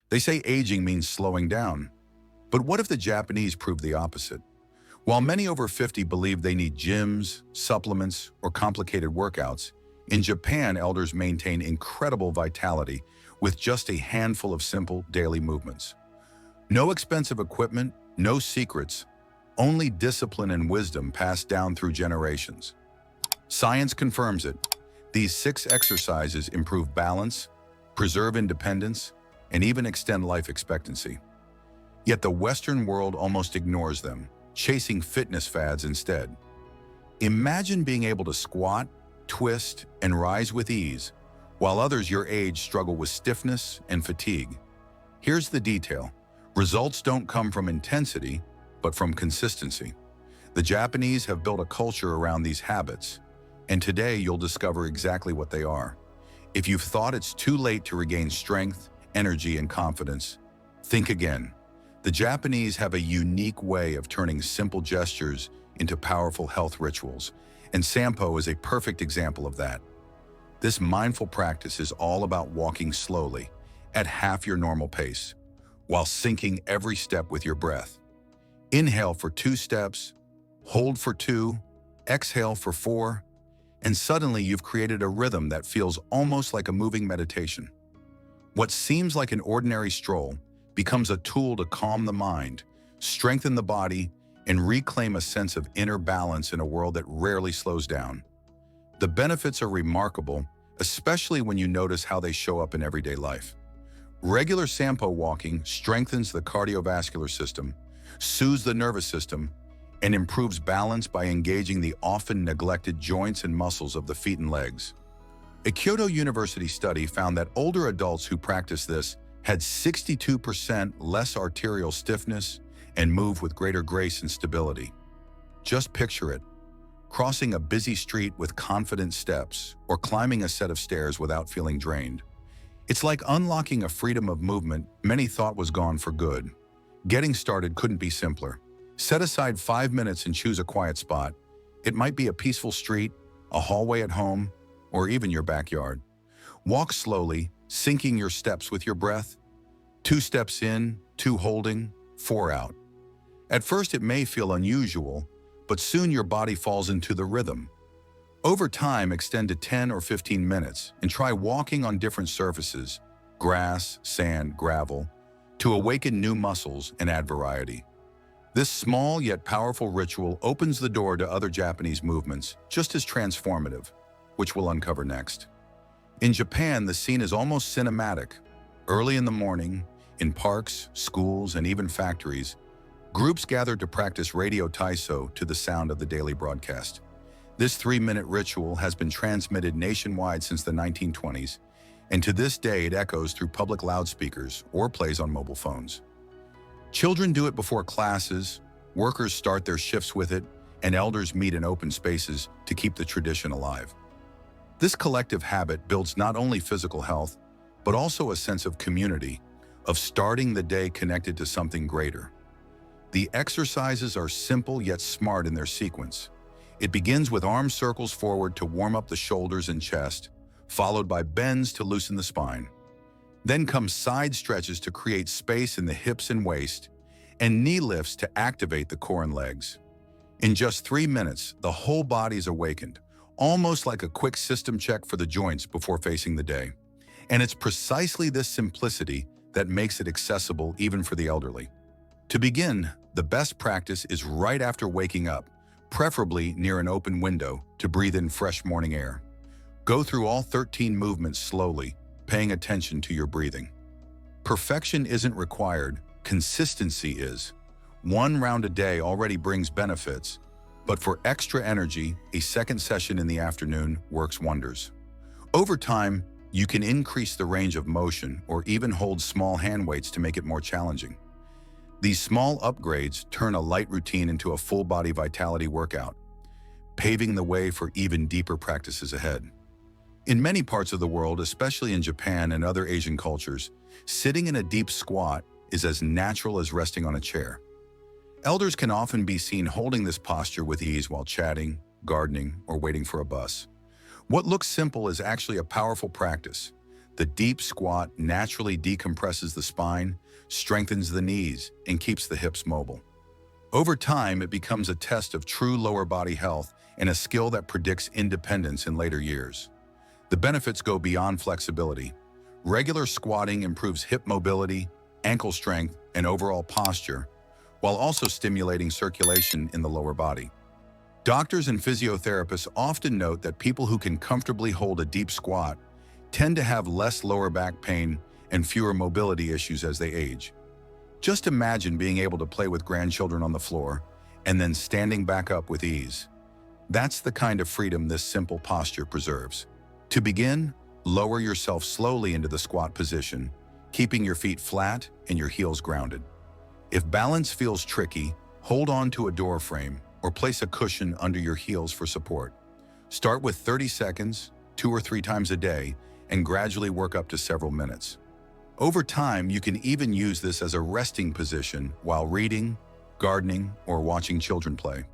They say aging means slowing down. But what if the Japanese prove the opposite? While many over 50 believe they need gyms, supplements, or complicated workouts, in Japan, elders maintain incredible vitality with just a handful of simple daily movements. No expensive equipment, no secrets, only discipline and wisdom passed down through generations. Science confirms it. These 6 exercises improve balance, preserve independence, and even extend life expectancy. Yet the Western world almost ignores them, chasing fitness fads instead. Imagine being able to squat, twist, and rise with ease, while others your age struggle with stiffness and fatigue. Here's the detail. Results don't come from intensity, but from consistency. The Japanese have built a culture around these habits, and today you'll discover exactly what they are. If you've thought it's too late to regain strength, energy, and confidence, think again. The Japanese have a unique way of turning simple gestures into powerful health rituals, and Sampo is a perfect example of that. This mindful practice is all about walking slowly, at half your normal pace, while syncing every step with your breath. Inhale for 2 steps, hold for 2, exhale for 4, and suddenly you've created a rhythm that feels almost like a moving meditation. What seems like an ordinary stroll becomes a tool to calm the mind, strengthen the body, and reclaim a sense of inner balance in a world that rarely slows down. The benefits are remarkable, especially when you notice how they show up in everyday life. Regular Sampo walking strengthens the cardiovascular system, soothes the nervous system, and improves balance by engaging the often neglected joints and muscles of the feet and legs. A Kyoto University study found that older adults who practiced this had 62% less arterial stiffness and moved with greater grace and stability. Just picture it, crossing a busy street with confident steps or climbing a set of stairs without feeling drained. It's like unlocking a freedom of movement many thought was gone for good. Getting started couldn't be simpler. Set aside 5 minutes and choose a quiet spot. It might be a peaceful street, a hallway at home, or even your backyard. Walk slowly, syncing your steps with your breath. 2 steps in, 2 holding, 4 out. At first it may feel unusual, but soon your body falls into the rhythm. Over time, extend to 10 or 15 minutes and try walking on different surfaces, grass, sand, gravel, to awaken new muscles and add variety. This small yet powerful ritual opens the door to other Japanese movements just as transformative, which we'll uncover next. In Japan, the scene is almost cinematic. Early in the morning, in parks, schools, and even factories, groups gather to practice radio Taiso to the sound of the daily broadcast. This 3-minute ritual has been transmitted nationwide since the 1920s, and to this day it echoes through public loudspeakers or plays on mobile phones. Children do it before classes, workers start their shifts with it, and elders meet in open spaces to keep the tradition alive. This collective habit builds not only physical health, but also a sense of community, of starting the day connected to something greater. The exercises are simple yet smart in their sequence. It begins with arm circles forward to warm up the shoulders and chest, followed by bends to loosen the spine. Then come side stretches to create space in the hips and waist, and knee lifts to activate the core and legs. In just 3 minutes, the whole body is awakened, almost like a quick system check for the joints before facing the day. And it's precisely this simplicity that makes it accessible even for the elderly. To begin, the best practice is right after waking up, preferably near an open window to breathe in fresh morning air. Go through all 13 movements slowly, paying attention to your breathing. Perfection isn't required, consistency is. 1 round a day already brings benefits, but for extra energy, a second session in the afternoon works wonders. Over time, you can increase the range of motion or even hold small hand weights to make it more challenging. These small upgrades turn a light routine into a full-body vitality workout, paving the way for even deeper practices ahead. In many parts of the world, especially in Japan and other Asian cultures, sitting in a deep squat is as natural as resting on a chair. Elders can often be seen holding this posture with ease while chatting, gardening, or waiting for a bus. What looks simple is actually a powerful practice. The deep squat naturally decompresses the spine, strengthens the knees, and keeps the hips mobile. Over time, it becomes a test of true lower body health and a skill that predicts independence in later years. The benefits go beyond flexibility. Regular squatting improves hip mobility, ankle strength, and overall posture, while also stimulating circulation in the lower body. Doctors and physiotherapists often note that people who can comfortably hold a deep squat tend to have less lower back pain and fewer mobility issues as they age. Just imagine being able to play with grandchildren on the floor and then standing back up with ease. That's the kind of freedom this simple posture preserves. To begin, lower yourself slowly into the squat position, keeping your feet flat and your heels grounded. If balance feels tricky, hold on to a door frame or place a cushion under your heels for support. Start with 30 seconds, 2 or 3 times a day, and gradually work up to several minutes. Over time, you can even use this as a resting position while reading, gardening, or watching children play.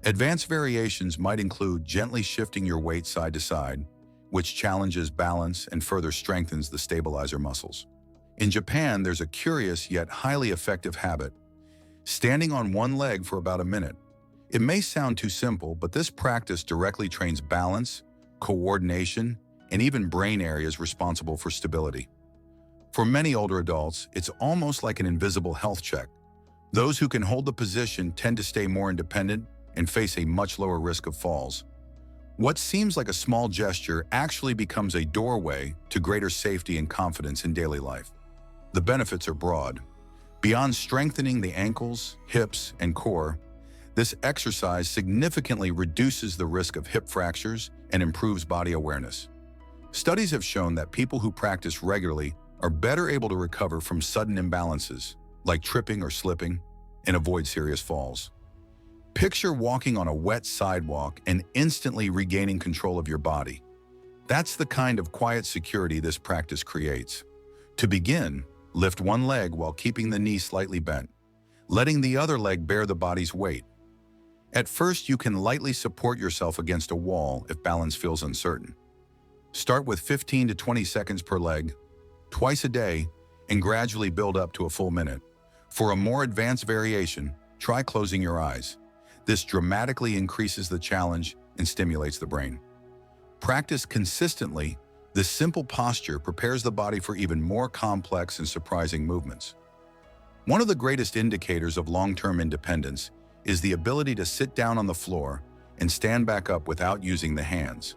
Advanced variations might include gently shifting your weight side to side, which challenges balance and further strengthens the stabilizer muscles. In Japan, there's a curious yet highly effective habit: standing on one leg for about a minute. It may sound too simple, but this practice directly trains balance, coordination, and even brain areas responsible for stability. For many older adults, it's almost like an invisible health check. Those who can hold the position tend to stay more independent and face a much lower risk of falls. What seems like a small gesture actually becomes a doorway to greater safety and confidence in daily life. The benefits are broad. Beyond strengthening the ankles, hips, and core, this exercise significantly reduces the risk of hip fractures and improves body awareness. Studies have shown that people who practice regularly are better able to recover from sudden imbalances, like tripping or slipping, and avoid serious falls. Picture walking on a wet sidewalk and instantly regaining control of your body. That's the kind of quiet security this practice creates. To begin, lift one leg while keeping the knee slightly bent, letting the other leg bear the body's weight. At first, you can lightly support yourself against a wall if balance feels uncertain. Start with 15 to 20 seconds per leg, twice a day, and gradually build up to a full minute. For a more advanced variation, try closing your eyes. This dramatically increases the challenge and stimulates the brain. Practice consistently, this simple posture prepares the body for even more complex and surprising movements. One of the greatest indicators of long-term independence is the ability to sit down on the floor and stand back up without using the hands.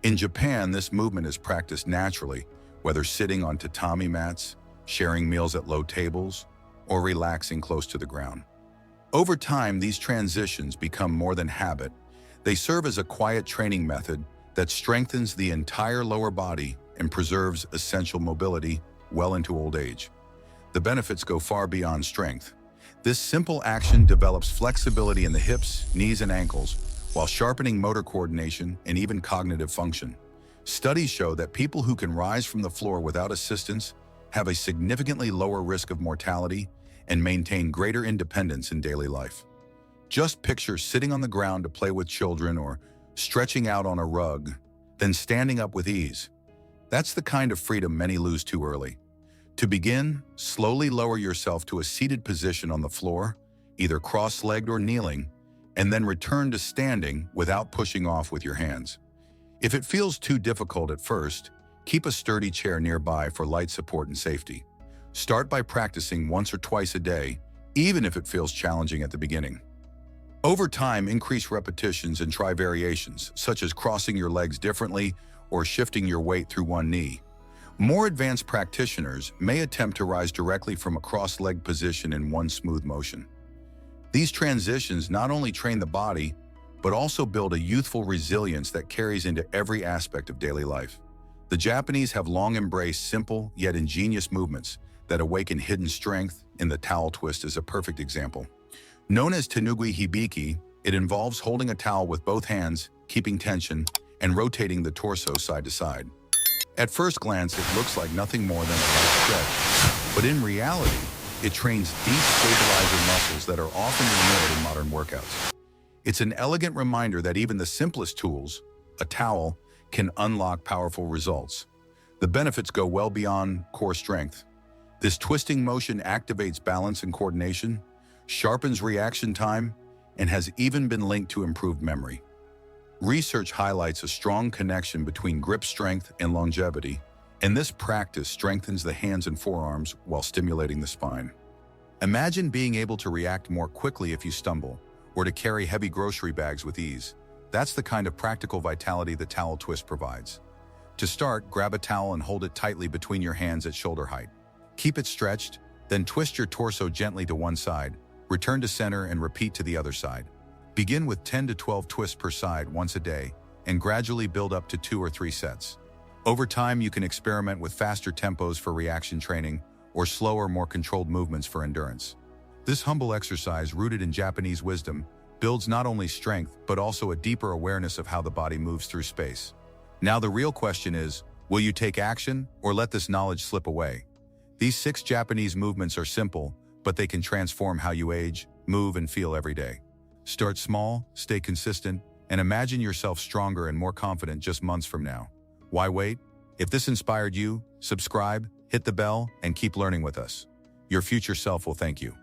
In Japan, this movement is practiced naturally, whether sitting on tatami mats, sharing meals at low tables, or relaxing close to the ground. Over time, these transitions become more than habit. They serve as a quiet training method that strengthens the entire lower body and preserves essential mobility well into old age. The benefits go far beyond strength. This simple action develops flexibility in the hips, knees, and ankles, while sharpening motor coordination and even cognitive function. Studies show that people who can rise from the floor without assistance have a significantly lower risk of mortality and maintain greater independence in daily life. Just picture sitting on the ground to play with children or stretching out on a rug, then standing up with ease. That's the kind of freedom many lose too early. To begin, slowly lower yourself to a seated position on the floor, either cross-legged or kneeling, and then return to standing without pushing off with your hands. If it feels too difficult at first, keep a sturdy chair nearby for light support and safety. Start by practicing once or twice a day, even if it feels challenging at the beginning. Over time, increase repetitions and try variations, such as crossing your legs differently or shifting your weight through one knee. More advanced practitioners may attempt to rise directly from a cross-legged position in one smooth motion. These transitions not only train the body, but also build a youthful resilience that carries into every aspect of daily life. The Japanese have long embraced simple yet ingenious movements that awaken hidden strength, and the towel twist is a perfect example. Known as tenugui hibiki, it involves holding a towel with both hands, keeping tension, and rotating the torso side to side. At first glance, it looks like nothing more than a light stretch, but in reality, it trains deep stabilizer muscles that are often ignored in modern workouts. It's an elegant reminder that even the simplest tools, a towel, can unlock powerful results. The benefits go well beyond core strength. This twisting motion activates balance and coordination, sharpens reaction time, and has even been linked to improved memory. Research highlights a strong connection between grip strength and longevity, and this practice strengthens the hands and forearms while stimulating the spine. Imagine being able to react more quickly if you stumble, or to carry heavy grocery bags with ease. That's the kind of practical vitality the towel twist provides. To start, grab a towel and hold it tightly between your hands at shoulder height. Keep it stretched, then twist your torso gently to one side, return to center and repeat to the other side. Begin with 10 to 12 twists per side once a day, and gradually build up to 2 or 3 sets. Over time, you can experiment with faster tempos for reaction training or slower, more controlled movements for endurance. This humble exercise, rooted in Japanese wisdom, builds not only strength, but also a deeper awareness of how the body moves through space. Now the real question is, will you take action or let this knowledge slip away? These 6 Japanese movements are simple, but they can transform how you age, move, and feel every day. Start small, stay consistent, and imagine yourself stronger and more confident just months from now. Why wait? If this inspired you, subscribe, hit the bell, and keep learning with us. Your future self will thank you.